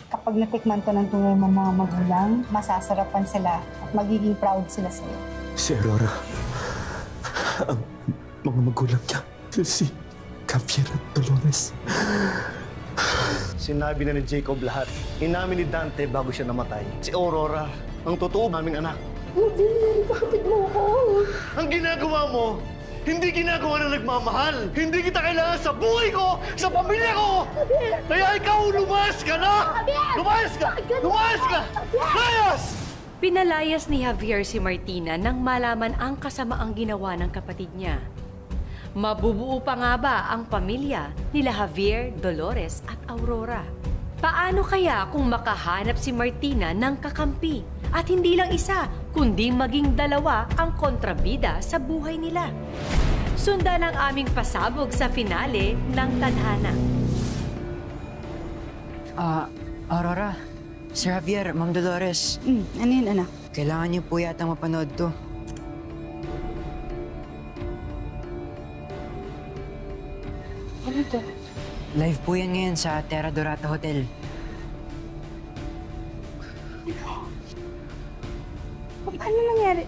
Kapag natikman to ng tunay ng mga magulang, masasarapan sila at magiging proud sila sa'yo. Si Aurora, ang mga magulang niya, si Javier at Dolores. Sinabi na ni Jacob lahat. Inamin ni Dante bago siya namatay. Si Aurora, ang totoo naming anak. Javier, bakit mo ako? Ang ginagawa mo, hindi ginagawa na nagmamahal. Hindi kita kailangan sa buhay ko, sa pamilya ko! Javier! Kaya ikaw, lumayas ka na! Javier! Lumayas ka! Lumayas ka! Lumayas! Pinalayas ni Javier si Martina nang malaman ang kasamaang ginawa ng kapatid niya. Mabubuo pa nga ba ang pamilya nila Javier, Dolores at Aurora? Paano kaya kung makahanap si Martina ng kakampi at hindi lang isa, kundi maging dalawa ang kontrabida sa buhay nila? Sundan ang aming pasabog sa finale ng Tadhana. Aurora, Sir Javier, Ma'am Dolores. Ano yun, anak? Kailangan niyo po yata mapanood to. Ano to? Live po yan ngayon sa Terra Dorata Hotel. Paano nangyari?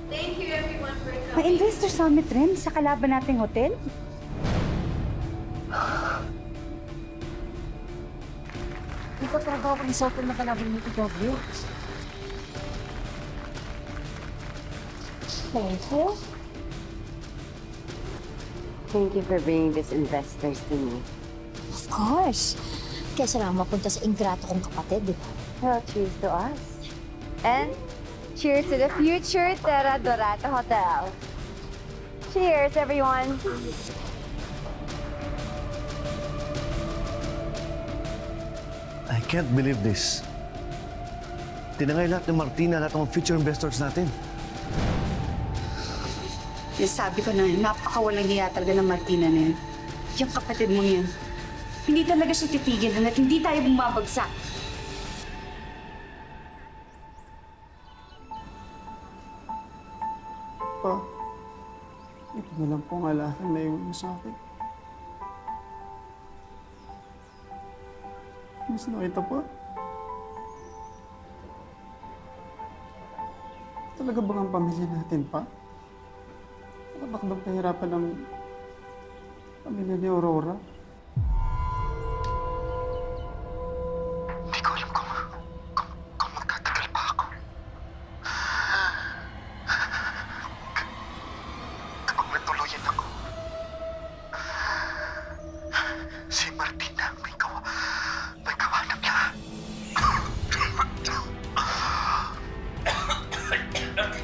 Thank you everyone for coming. May investor summit rin sa kalaban nating hotel? Hindi ko talaga ako sa hotel na kalaban nito, W. Thank you. Thank you for bringing these investors to me. Of course. Kaya sila mapunta sa ingrato kong kapatid, di ba? Well, cheers to us. And cheers to the future Terra Dorata Hotel. Cheers, everyone. I can't believe this. Tinangay lahat ni Martina, lahat ng future investors natin. Sabi ko na, napakawalang hiya talaga ng Martina na yun. Yung kapatid mo yan. Hindi talaga siya titigil at hindi tayo bumabagsak. Pa, ito na lang pong alahan na iwan mo sa akin. Mas nakita pa. Talaga bang ang pamilya natin pa? Bakit bang pahirapan ng pamilya ni Aurora? Hindi ko alam kung magtatagal pa ako. Kapag natuluyan ako, si Martina may kawanap niya.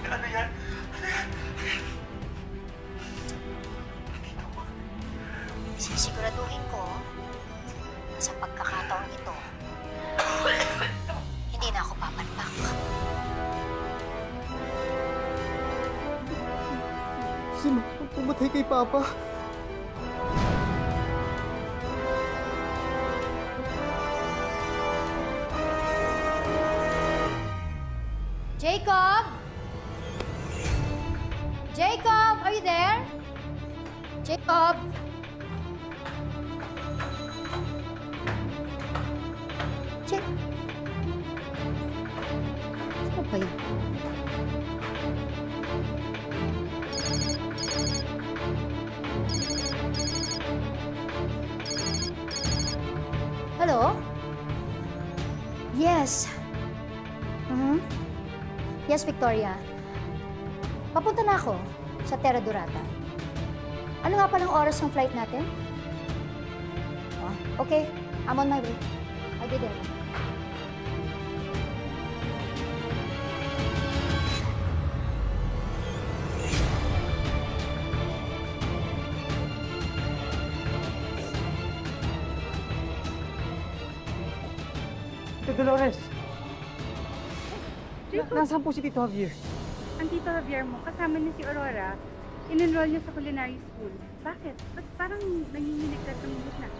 Ano yan? Sisiguraduhin ko sa pagkakataong ito, hindi na ako papalpak. Sino pumatay kay Papa? Jacob? Jacob, are you there? Jacob? Sino ba yun? Hello? Yes. Yes, Victoria. Papunta na ako sa Terra Dorata. Ano nga palang oras ng flight natin? Oh, okay, I'm on my way. I'll be there. Dolores! Nasaan po si Tito Javier? Ang Tito Javier mo, kasama niya si Aurora, in-enroll niya sa culinary school. Bakit? Ba't parang nanginginig ka tumulog na?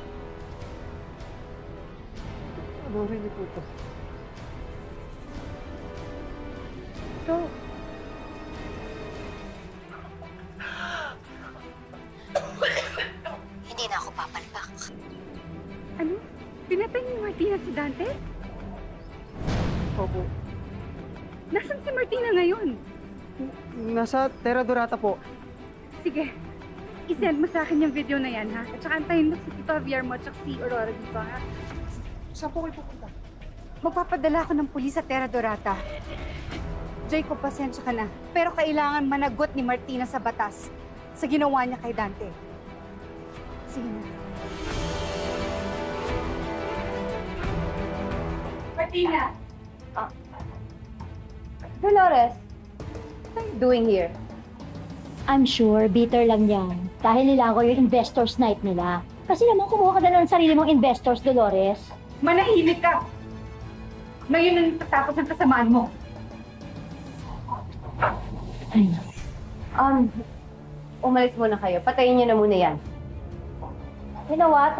Ano rin po ito? Ito. Hindi na ako papalpak. Ano? Pinatay ni Martina si Dante? Kobo. Nasaan si Martina ngayon? Nasa Terra Dorata po. Sige, isend mo sa akin yung video na yan, ha? At saka antayin mo si Tito Javier mo at saka si Aurora dito, ha? Saan po kayo pupunta? Magpapadala ako ng pulis sa Terra Dorata. Jacob, pasensya ka na. Pero kailangan managot ni Martina sa batas sa ginawa niya kay Dante. Sige na. Martina! Dolores, what are you doing here? I'm sure, bitter lang yan. Dahil nilago yung investors night nila. Kasi naman kumuha ka na ng sarili mong investors, Dolores. Manahimik ka! Ngayon na natatapos ang kasamaan mo. Ay, Umalis muna kayo. Patayin niyo na muna yan. you know what?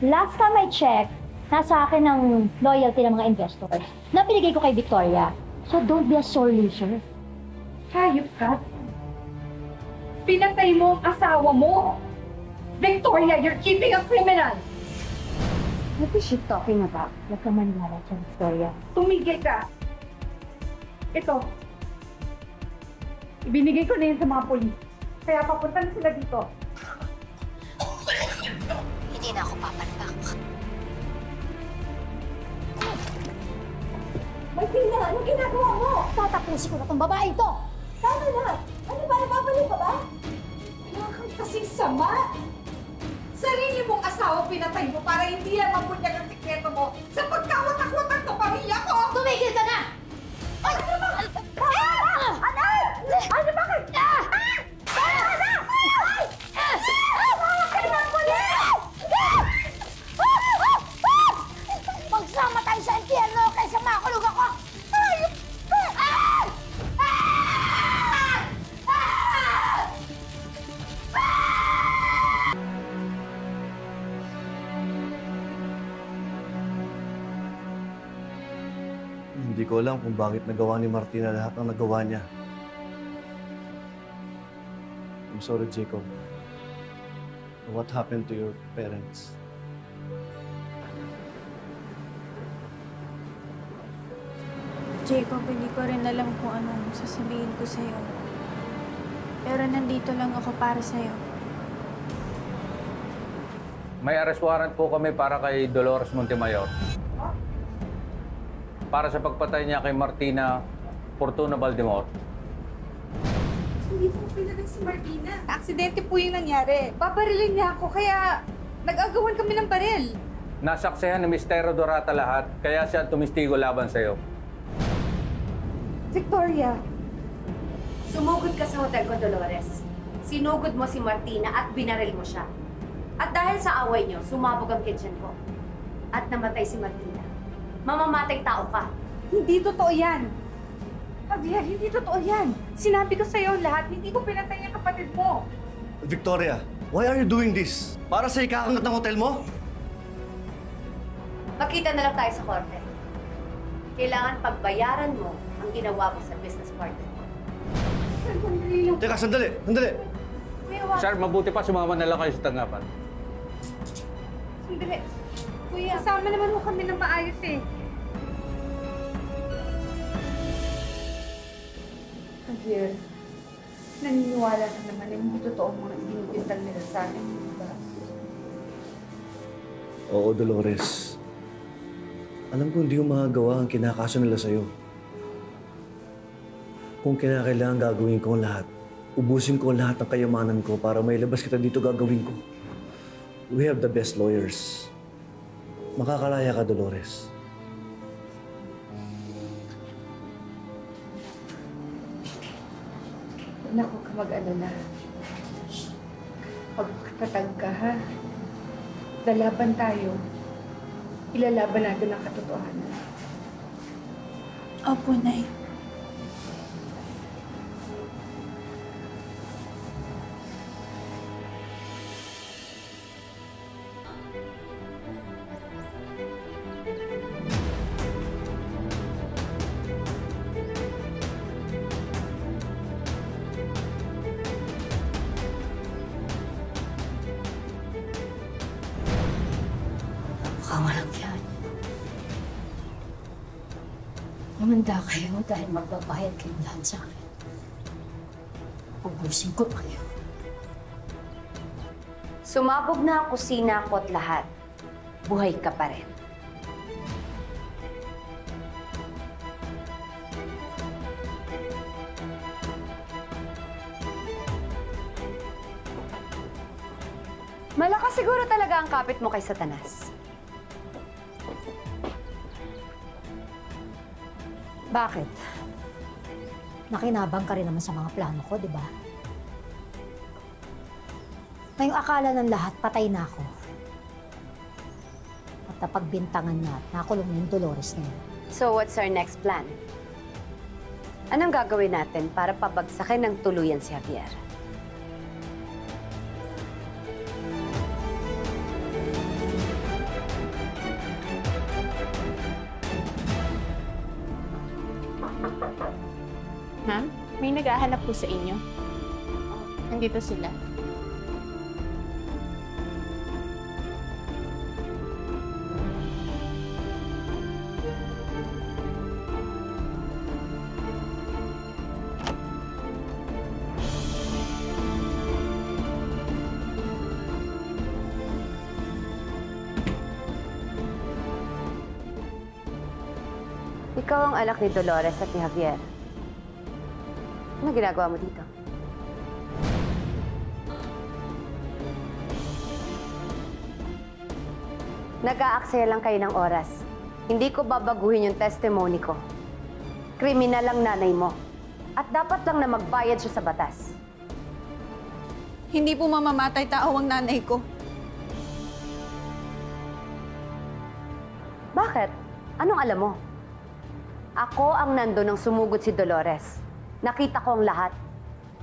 Last time I checked, nasa akin ang loyalty ng mga investors na pinigay ko kay Victoria. So don't be a sore loser. Hayop ka? Pinatay mo ang asawa mo! Victoria, you're keeping a criminal! What is she talking about? Huwag ka maniwala dyan, Victoria. Tumigil ka! Ito. Ibinigay ko na yun sa mga polis. Kaya papunta na sila dito. Hindi na ako papalpak. Martina, ano ginagawa mo? Tatapusin ko na tong babae ito! Tama na! Ano ba? Napapalik ka ba? Wala kang kasing sama! Sarili mong asawa pinatay mo para hindi lang mabunyag ang sikreto mo sa pagkawatak-watak ng pamilya ko! Tumigil ka na! Ay! Ano ba? Ano? Ano bakit? Magsama tayo sa impyerno kaysa makulog ako! Ayop ka! Hindi ko alam kung bakit nagawa ni Martina lahat ng nagawa niya. I'm sorry, Jacob. What happened to your parents? Jacob, hindi ko rin alam kung anong sasabihin ko sa'yo. Pero nandito lang ako para sa'yo. May arrest warrant po kami para kay Dolores Montemayor. Para sa pagpatay niya kay Martina Fortuna Baldemor. Hindi po pinatay si Martina. Aksidente po yung nangyari. Babarilin niya ako, kaya nag-agawan kami ng baril. Nasaksihan ni Mr. Dorata lahat, kaya siya tumistigo laban sa'yo. Victoria, Sumugod ka sa hotel ko, Dolores. Sinugod mo si Martina at binaril mo siya. At dahil sa away niyo, sumabog ang kitchen ko. At namatay si Martina. Mamamatay tao ka. hindi totoo yan. Javier, hindi totoo yan. Sinabi ko sa'yo lahat, hindi ko pinatay ang kapatid mo. Victoria, why are you doing this? Para sa ikakangat ng hotel mo? Magkita na lang tayo sa korte. Kailangan pagbayaran mo ang ginawa mo sa business partner mo. Teka, sandali, sandali. Kuya, wag. Sir, mabuti pa sumama na lang kayo sa tanggapan. Sandali. Kuya, kasama naman mo kami ng maayos eh. Javier, naniniwala ka naman na hindi totoo mga ibinibintang nila sa akin, di ba? Oo, Dolores. Alam ko hindi ko magagawa ang kinakaso nila sa'yo. Kung kinakailangan gagawin ko ang lahat, ubusin ko ang lahat ng kayamanan ko para may labas kita dito gagawin ko. We have the best lawyers. Makakalaya ka, Dolores. Naku ka mag-alala. Pagkatatag ka, ha? Lalaban tayo. Ilalaban natin ang katotohanan. Opo, Nay. Mukha walang yan. Humanda kayo dahil magbabayad kayong lahat sa akin. Ubusin ko kayo. Sumabog na ang kusina ko at lahat. Buhay ka pa rin. Malakas siguro talaga ang kapit mo kay Satanas. Bakit? Nakinabang ka rin naman sa mga plano ko, di ba? Ngayong akala ng lahat, patay na ako. At napagbintangan na at nakulong na yung Dolores na yun. So what's our next plan? Anong gagawin natin para pabagsakin ng tuluyan si Javier? Ma'am, may naghahanap po sa inyo. Nandito sila. Ikaw ang anak ni Dolores at ni Javier. Ano ginagawa mo dito? Nag-aaksaya lang kayo ng oras. Hindi ko babaguhin yung testimony ko. Kriminal ang nanay mo. At dapat lang na magbayad siya sa batas. Hindi po mamamatay tao ang nanay ko. Bakit? Anong alam mo? Ako ang nandun nang sumugod si Dolores. Nakita ko ang lahat.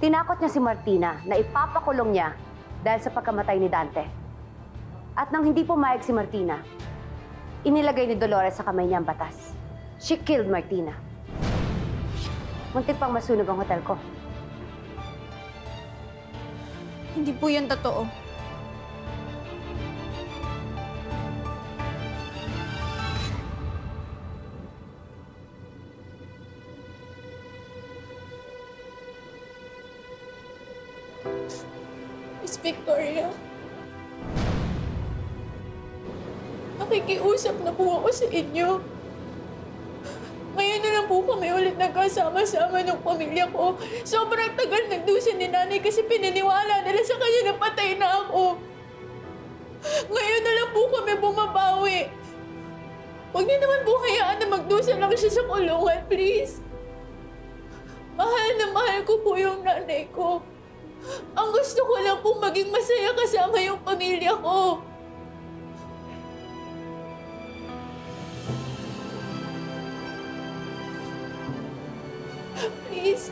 Tinakot niya si Martina na ipapakulong niya dahil sa pagkamatay ni Dante. At nang hindi pumayag si Martina, inilagay ni Dolores sa kamay niya ang batas. She killed Martina. Muntik pang masunog ang hotel ko. Hindi po yan totoo. Miss Victoria, nakikiusap na po ako sa inyo. Ngayon na lang po kami ulit nagkasama-sama ng pamilya ko. Sobrang tagal nagdusa ni nanay kasi pininiwala nila sa kanya na patay na ako. Ngayon na lang po kami bumabawi. Huwag niyo naman po hayaan na magdusa lang siya sa kulungan, please. Mahal na mahal ko po yung nanay ko. Ang gusto ko lang pong maging masaya kasama yung pamilya ko. Please.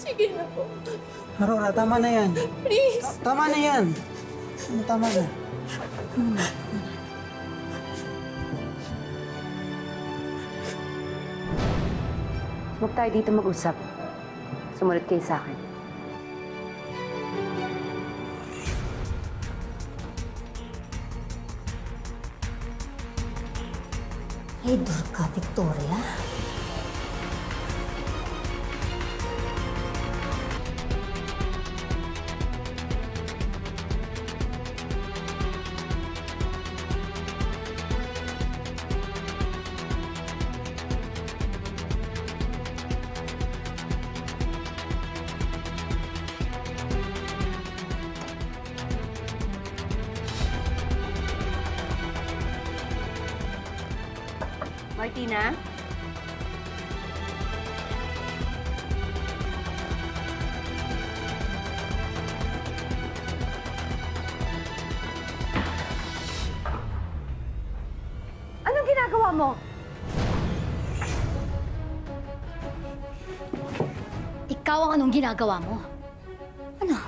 Sige na po. Aurora, tama na yan. Please. Tama na yan. Tama na. Huwag tayo dito mag-usap. Sumunod kayo sa akin. Idol ka, Victoria. Martina? Anong ginagawa mo? Ikaw ang anong ginagawa mo? Ano?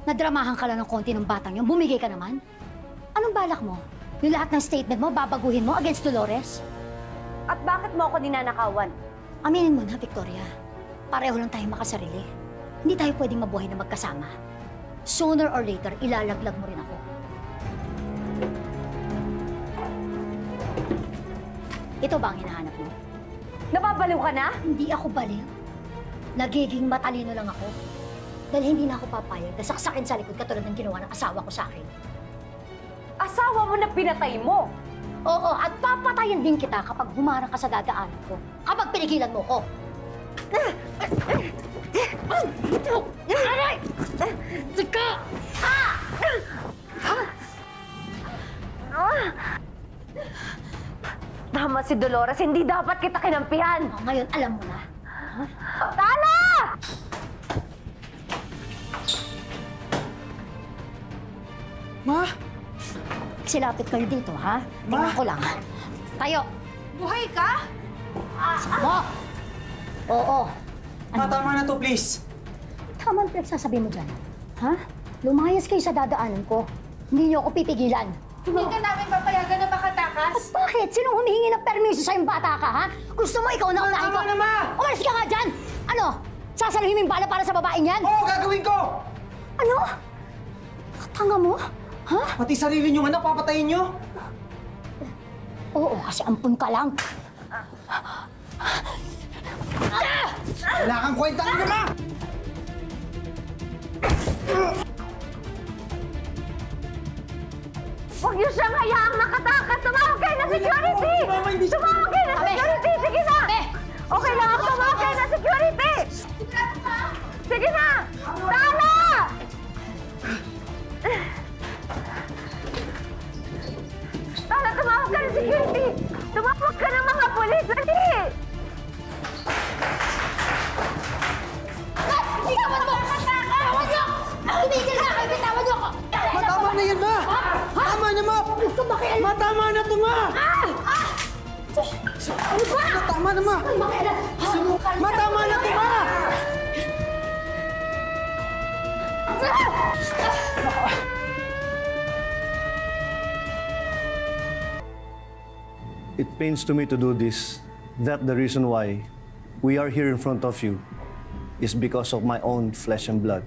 Nadramahan ka lang ng konti ng batang yun? Bumigay ka naman? Anong balak mo? Yung lahat ng statement mo, babaguhin mo against Dolores? At bakit mo ako ninanakawan? Aminin mo na, Victoria. Pareho lang tayo makasarili. Hindi tayo pwedeng mabuhay na magkasama. Sooner or later, ilalaglag mo rin ako. Ito ba ang hinahanap mo? Nababaliw ka na? Hindi ako baliw. Nagiging matalino lang ako. Dahil hindi na ako papayag na saksakin sa likod katulad ng ginawa ng asawa ko sa akin. Asawa mo na pinatay mo! Oo, at papatayin din kita kapag humarang ka sa dadaanan ko. Kapag pinigilan mo ko. Aray! Tika! Tama si Dolores, hindi dapat kita kinampihan! Ngayon, alam mo na. Tala! Ma! Silapit kayo dito, ha? Tingnan ko lang. Tayo! Buhay ka? Mo! Oo. Ma, tama na to, please. Tama ang pinagsasabi mo dyan. Ha? Lumayas kayo sa dadaanan ko. Hindi niyo ako pipigilan. Hindi ka namin papayagan na makatakas. Bakit? Sinong humihingi ng permiso sa'yong bata ka, ha? Gusto mo ikaw na unahin ko? Tama na, Ma! Umalis ka nga dyan! Ano? Sasaluhin mo yung bala para sa babaeng yan? Oo, gagawin ko! Ano? Tanga mo? Ha? Pati sarili niyong anak, papatayin niyo? Oo, kasi ampun ka lang. Wala kang kwenta na, Ma! Huwag niyo siyang hayaang makatakas! Tumawag kayo ng security! Tumawag kayo ng security! Sige na! Okay lang ako, tumawag kayo ng security! Sige na! Tama! Tala, tumawag ka ng security! Tumawag ka ng mga polis! Dali! Bitawan mo! Bitawan niyo! Tumigil na kayo! Bitawan niyo ako! Ma, tama na yan, Ma! Tama na, Ma! Gusto makialam! Ma, tama na to, Ma! Ano ba? Ma, tama na, Ma! Makialam! Ma, tama na to, Ma! It pains to me to do this. That the reason why we are here in front of you is because of my own flesh and blood.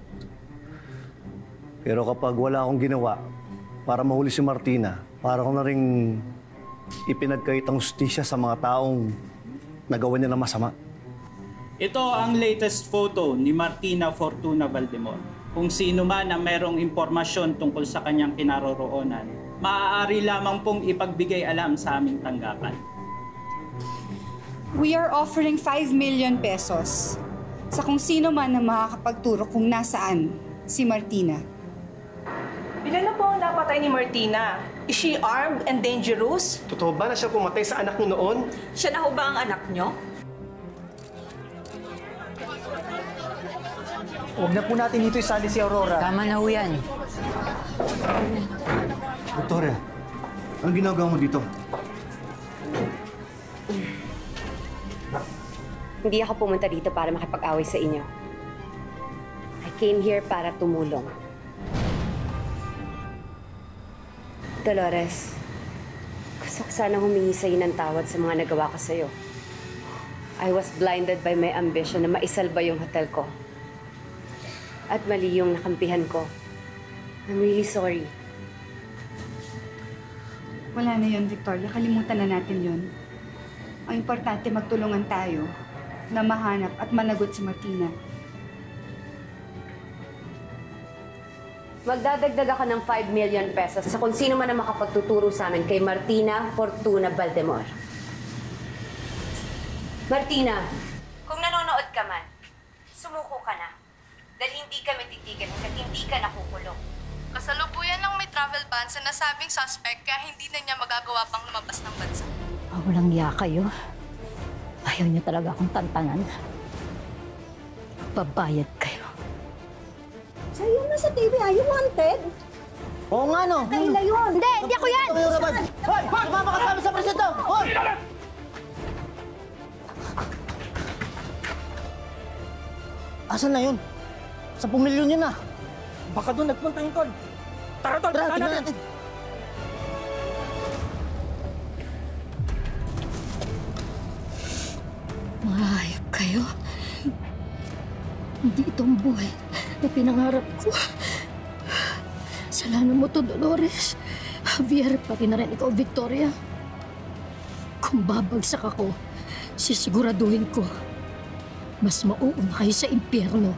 Pero kapag wala akong ginawa para mahuli si Martina, para ko na rin ipinagkait ang justisya sa mga taong nagawa niya na masama. Ito ang latest photo ni Martina Fortuna Valdemor. Kung sino man ang merong impormasyon tungkol sa kanyang kinaroroonan, maaari lamang pong ipagbigay alam sa aming tanggapan. We are offering 5 million pesos sa kung sino man ang makakapagturo kung nasaan si Martina. Ilan na po ang napatay ni Martina? Is she armed and dangerous? Totoo ba na siya pumatay sa anak niyo noon? Siya na ho ba ang anak niyo? Huwag na po natin dito isali si Aurora. Tama na ho yan. Victoria, anong ginagawa mo dito? Hindi ako pumunta dito para makipag-away sa inyo. I came here para tumulong. Dolores, gusto ko sana humingi sa'yo ng tawad sa mga nagawa ko sa'yo. I was blinded by my ambition na maisalba yung hotel ko. At mali yung nakampihan ko. I'm really sorry. Wala na yun, Victoria. Kalimutan na natin yun. Ang importante, magtulungan tayo na mahanap at managot si Martina. Magdadagdag ako ng 5 million pesos sa kung sino man ang makapagtuturo sa amin kay Martina Fortuna Valdemor. Martina, kung nanonood ka man, sumuko ka na. Dahil hindi kami titigan hanggang hindi ka nakukulong. Kasalukuyan lang may travel ban sa nasabing suspect kaya hindi na niya magagawa pang lumabas ng bansa. Walang iya kayo. Ayaw niya talaga akong tantanan. Babayad kayo. Sa'yo na sa TV, are you wanted? Oo nga, no? Kayla yun! Hindi ako yan! Hoy! Sumama ka sa amin sa presinto! Hoy! Asan na yun? 10 milyon yun na. Baka doon nagpunta yung Tol. Tara, Tol! Tara, tignan natin. Mga hayop kayo. Hindi itong buhay na pinangarap ko. Kasalanan mo to, Dolores. Javier, pati na rin ikaw, Victoria. Kung babagsak ako, Sisiguraduhin ko, mas mauuna kayo sa impyerno.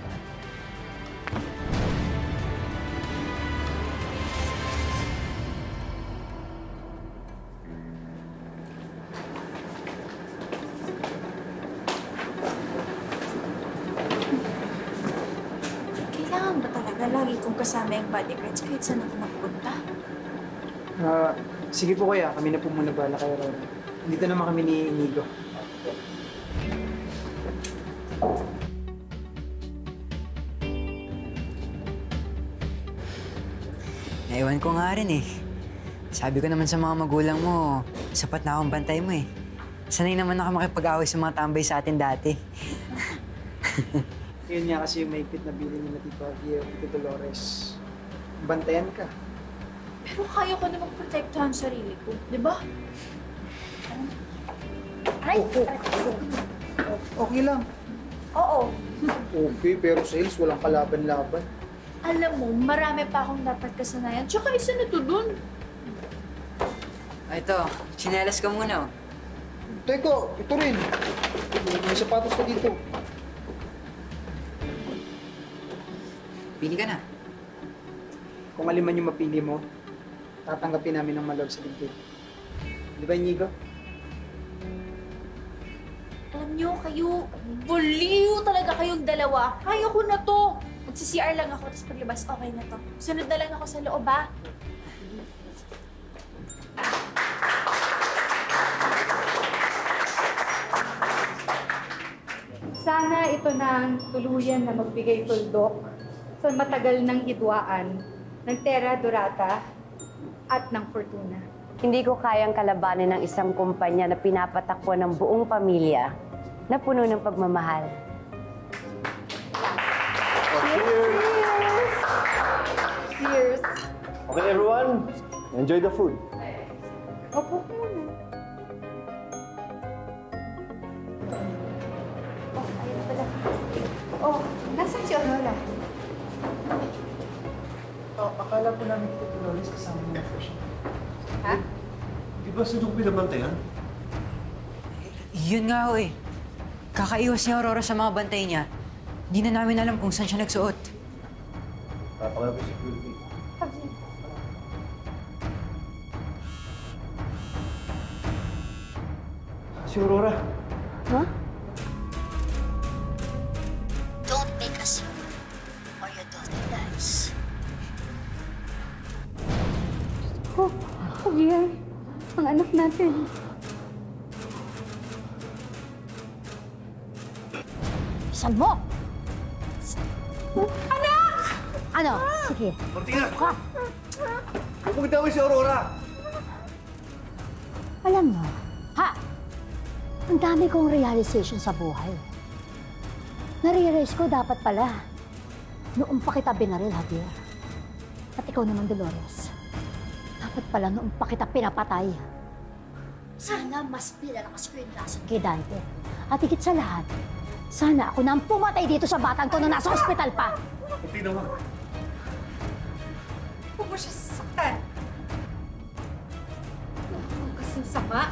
Kailangan ba talaga lagi kong kasama yung bodyguards kahit saan ako magpunta? Sige po kuya, kami na po muna bala kay Aurora. Dito naman kami ni Inigo. Naiwan ko nga rin eh. Sabi ko naman sa mga magulang mo, sapat na akong bantay mo eh. Sanay naman ako makipag-away sa mga tambay sa atin dati. Yun nga kasi yung maigpit na bilin nila Tito Javier at Tito Dolores. Bantayan ka. Pero kaya ko namang protektahan sarili ko, di ba? Ay! Okay lang. Oo. Okay, pero sa Hills walang kalaban-laban. Alam mo, marami pa akong dapat kasanayan. Tsaka isa na to dun. Ito, tsinelas ka muna oh. Teka, ito rin. May sapatos ka dito. Pili ka na. Kung alin man yung mapili mo, tatanggapin namin ng malawag sa dibdib. Di ba, Inigo? Alam niyo, kayo, buliw talaga kayong dalawa. Kaya ko na to. Magsi-CR lang ako, tapos paglabas, okay na to. Sunod na lang ako sa loob, ha? Sana ito na ang tuluyan na magbigay tuldok sa matagal ng hidwaan ng Terra Dorata at ng Fortuna. Hindi ko kayang kalabanin ng isang kumpanya na pinapatakbo ng buong pamilya na puno ng pagmamahal. Cheers! Okay, everyone. Enjoy the food. Opo muna. Oh, nasan si Aurora? Akala po namin Tito Dolores kasama niyo na siya. Ha? Di ba sino binabantayan? Yun nga ho eh. Kakaiwas ni Aurora sa mga bantay niya. Di na namin alam kung saan siya nagsuot. Papakala ko si Kulti. Si Aurora. Huh? Don't make a scene or your daughter dies. Oh, Javier, ang anak natin. Saan mo? Anak! Ano? Sige. Martina! Huwag mong itawin si Aurora! Alam mo, ang dami kong realization sa buhay. Na-realize ko dapat pala, noong pa kita binaril, Javier. At ikaw naman, Dolores. Dapat pala noong pa kita pinapatay. Sana mas pinalakas ko yung lason kay Dante. At higit sa lahat, sana ako na ang pumatay dito sa batang to na nasa ospital pa. Hindi naman. Huwag mo siya sasaktan. Huwag kasing sama.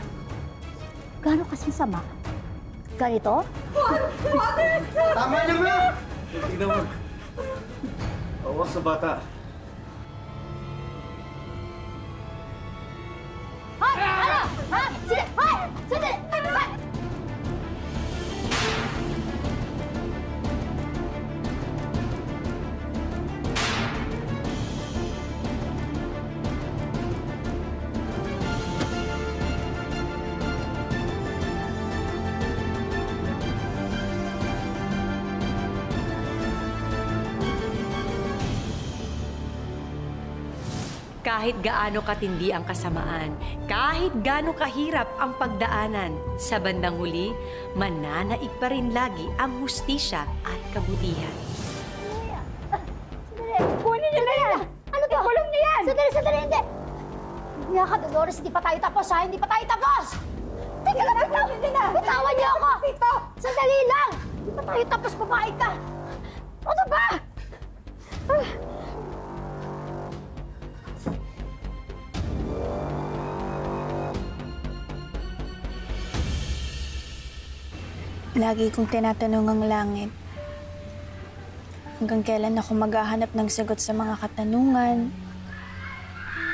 Gano'n kasing sama? Ganito? Tama naman! Hindi naman. Awas sa bata. Hoy! Ano? Ha? Sige! Hoy! Sandali! Hoy! Kahit gaano katindi ang kasamaan, kahit gaano kahirap ang pagdaanan, sa bandang huli, mananaig pa rin lagi ang hustisya at kabutihan. Sandali! Kunin niyo na yan! Ano to? Kulong niyo yan! Sandali! Hindi! Hindi ka, Dolores. Hindi pa tayo tapos, ha? Hindi pa tayo tapos! Teka lang! Bitawan niyo ako! Sandali lang! Hindi pa tayo tapos, babae ka! Ano ba? Lagi kong tinatanong ang langit, hanggang kailan ako maghahanap ng sagot sa mga katanungan,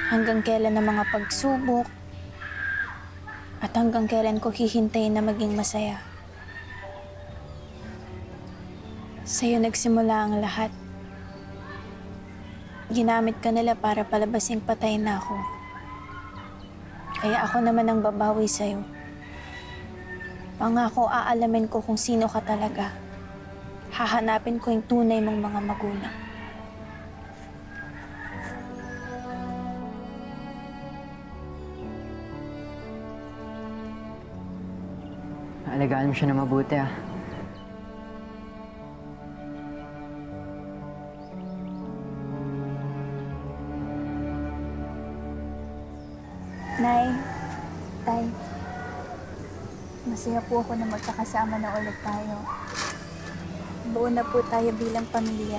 hanggang kailan ang mga pagsubok, at hanggang kailan ko hihintayin na maging masaya. Sa'yo nagsimula ang lahat. Ginamit ka nila para palabasing patay na ako. Kaya ako naman ang babawi sa'yo. Pangako, aalamin ko kung sino ka talaga. Hahanapin ko yung tunay mong mga magulang. Alagaan mo siya na mabuti, ah. Nay, Tay, masaya po ako na magkakasama na ulit tayo. Buo na po tayo bilang pamilya.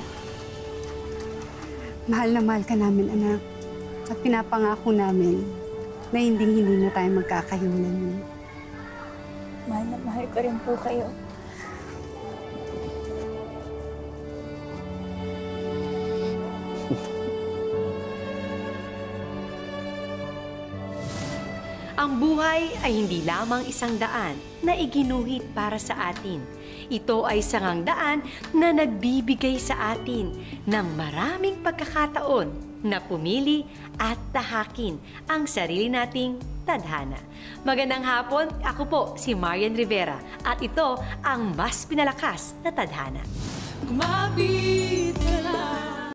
Mahal na mahal ka namin, anak. At pinapangako namin na hindi na tayo magkakahiwalay. Mahal na mahal ko rin po kayo. Ang buhay ay hindi lamang isang daan na iginuhit para sa atin. Ito ay sangang daan na nagbibigay sa atin ng maraming pagkakataon na pumili at tahakin ang sarili nating tadhana. Magandang hapon, ako po si Marian Rivera at ito ang mas pinalakas na tadhana. Gumapit ka lang.